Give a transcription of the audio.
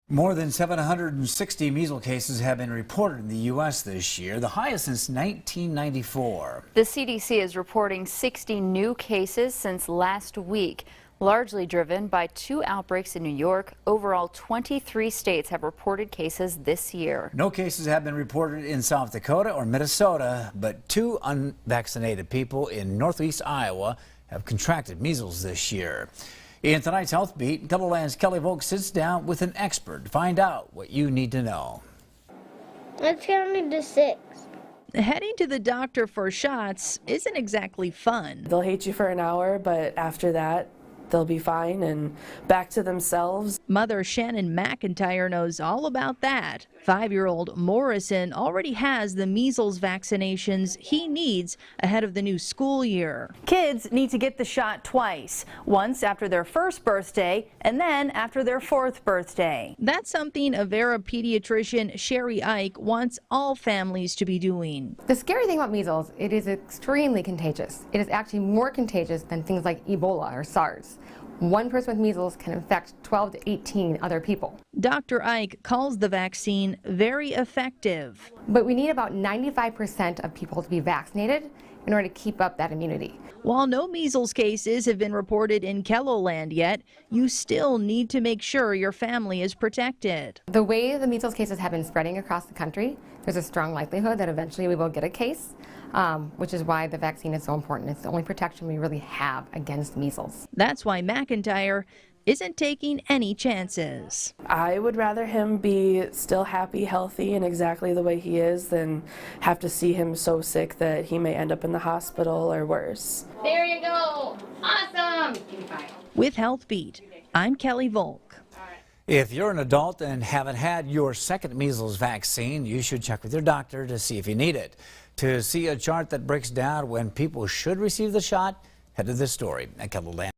More than 760 measles cases have been reported in the U.S. this year, the highest since 1994. The CDC is reporting 60 new cases since last week, largely driven by 2 outbreaks in New York. Overall, 23 states have reported cases this year. No cases have been reported in South Dakota or Minnesota, but 2 unvaccinated people in northeast Iowa have contracted measles this year. In tonight's Health Beat, Keloland's Kelly Volk sits down with an expert to find out what you need to know. Let's count to 6. Heading to the doctor for shots isn't exactly fun. They'll hate you for an hour, but after that, they'll be fine and back to themselves. Mother Shannon McIntyre knows all about that. 5-year-old Morrison already has the measles vaccinations he needs ahead of the new school year. Kids need to get the shot twice, once after their first birthday and then after their 4th birthday. That's something Avera pediatrician Sherry Ike wants all families to be doing. The scary thing about measles, it is extremely contagious. It is actually more contagious than things like Ebola or SARS. One person with measles can infect 12 to 18 other people. Dr. Ike calls the vaccine very effective. But we need about 95% of people to be vaccinated in order to keep up that immunity. While no measles cases have been reported in Keloland yet, you still need to make sure your family is protected. The way the measles cases have been spreading across the country, there's a strong likelihood that eventually we will get a case, which is why the vaccine is so important. It's the only protection we really have against measles. That's why McIntyre isn't taking any chances. I would rather him be still happy, healthy, and exactly the way he is than have to see him so sick that he may end up in the hospital or worse. There you go. Awesome. With Health Beat, I'm Kelly Volk. If you're an adult and haven't had your second measles vaccine, you should check with your doctor to see if you need it. To see a chart that breaks down when people should receive the shot, head to this story at Keloland.